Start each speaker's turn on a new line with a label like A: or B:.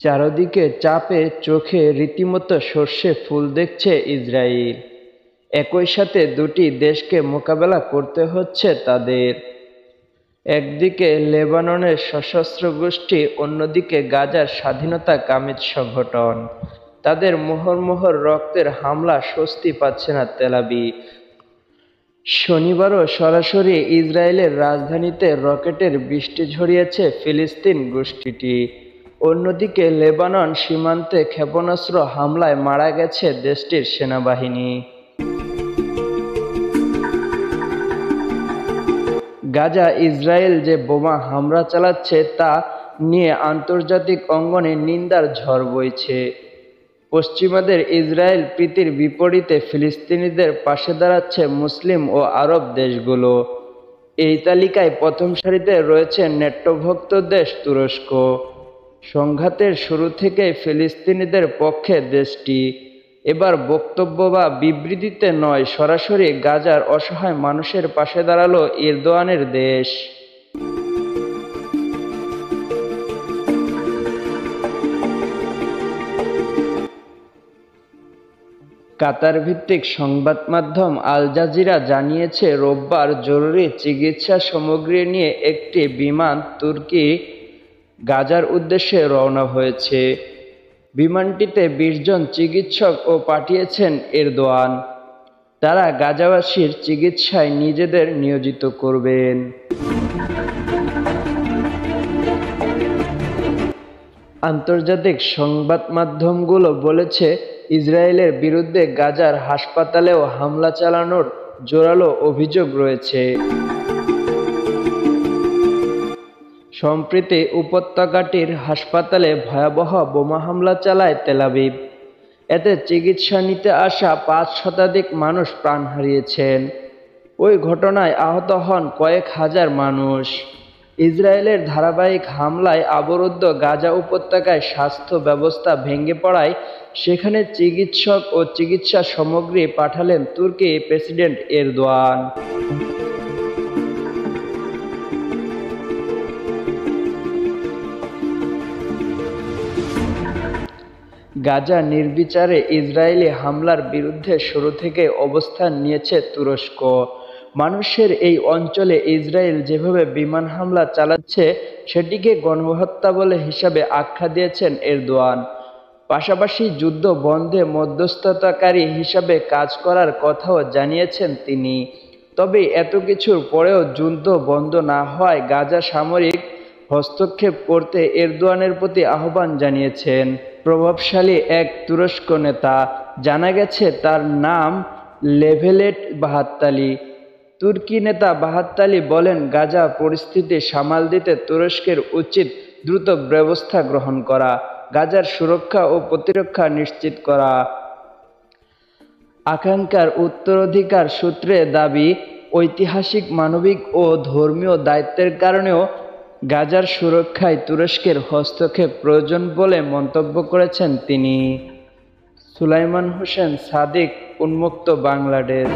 A: চারদিকে চাপে চোখে রীতিমতো সর্ষে ফুল দেখছে ইসরায়েল। একই সাথে দুটি দেশকে মোকাবেলা করতে হচ্ছে তাদের। একদিকে লেবাননের সশস্ত্র গোষ্ঠী, অন্যদিকে গাজার স্বাধীনতাকামী সংগঠন। তাদের মোহর মোহর রক্তের হামলা স্বস্তি পাচ্ছে না তেল আবিব। শনিবারও সরাসরি ইসরায়েলের রাজধানীতে রকেটের বৃষ্টি ঝরিয়েছে ফিলিস্তিন গোষ্ঠীটি। অন্যদিকে লেবানন সীমান্তে ক্ষেপণাস্ত্র হামলায় মারা গেছে দেশটির সেনাবাহিনী। গাজা ইসরায়েল যে বোমা হামলা চালাচ্ছে তা নিয়ে আন্তর্জাতিক অঙ্গনে নিন্দার ঝড় বইছে। পশ্চিমাদের ইসরায়েল প্রীতির বিপরীতে ফিলিস্তিনিদের পাশে দাঁড়াচ্ছে মুসলিম ও আরব দেশগুলো। এই তালিকায় প্রথম সারিতে রয়েছে নেটোভুক্ত দেশ তুরস্ক। সংঘাতের শুরু থেকেই ফিলিস্তিনিদের পক্ষে দেশটি। এবার বক্তব্য বা বিবৃতিতে নয়, সরাসরি গাজার অসহায় মানুষের পাশে দাঁড়ালো এরদোয়ানের দেশ। কাতার ভিত্তিক সংবাদ মাধ্যম আল জাজিরা জানিয়েছে, রোববার জরুরি চিকিৎসা সামগ্রী নিয়ে একটি বিমান তুর্কি গাজার উদ্দেশ্যে রওনা হয়েছে। বিমানটিতে ২০ জন চিকিৎসকও পাঠিয়েছেন এরদোয়ান। তারা গাজাবাসীর চিকিৎসায় নিজেদের নিয়োজিত করবেন। আন্তর্জাতিক সংবাদ মাধ্যমগুলো বলেছে, ইসরায়েলের বিরুদ্ধে গাজার হাসপাতালেও হামলা চালানোর জোরালো অভিযোগ রয়েছে। সম্প্রতি উপত্যকাটির হাসপাতালে ভয়াবহ বোমা হামলা চালায় তেল আবিব। এতে চিকিৎসা নিতে আসা ৫ শতাধিক মানুষ প্রাণ হারিয়েছেন। ওই ঘটনায় আহত হন কয়েক হাজার মানুষ। ইসরায়েলের ধারাবাহিক হামলায় অবরুদ্ধ গাজা উপত্যকায় স্বাস্থ্য ব্যবস্থা ভেঙে পড়ায় সেখানে চিকিৎসক ও চিকিৎসা সামগ্রী পাঠালেন তুর্কি প্রেসিডেন্ট এরদোয়ান। গাজা নির্বিচারে ইসরায়েলি হামলার বিরুদ্ধে শুরু থেকে অবস্থান নিয়েছে তুরস্ক। মানুষের এই অঞ্চলে ইসরায়েল যেভাবে বিমান হামলা চালাচ্ছে সেটিকে গণহত্যা বলে হিসাবে আখ্যা দিয়েছেন এরদোয়ান। পাশাপাশি যুদ্ধ বন্ধে মধ্যস্থতাকারী হিসাবে কাজ করার কথাও জানিয়েছেন তিনি। তবে এত কিছুর পরেও যুদ্ধ বন্ধ না হওয়ায় গাজা সামরিক হস্তক্ষেপ করতে এরদোয়ানের প্রতি আহ্বান জানিয়েছেন প্রভাবশালী এক তুরস্ক নেতা। জানা গেছে তার নাম লেভেলেট বাহাত্তালি। তুর্কি নেতা বাহাত্তালি বলেন, গাজা পরিস্থিতি সামাল দিতে তুরস্কের উচিত দ্রুত ব্যবস্থা গ্রহণ করা, গাজার সুরক্ষা ও প্রতিরক্ষা নিশ্চিত করা। আকাঙ্ক্ষার উত্তরাধিকার সূত্রে দাবি, ঐতিহাসিক মানবিক ও ধর্মীয় দায়িত্বের কারণেও গাজার সুরক্ষায় তুরস্কের হস্তক্ষেপ প্রয়োজন বলে মন্তব্য করেছেন তিনি। সুলাইমান হোসেন সাদিক, উন্মুক্ত বাংলাদেশ।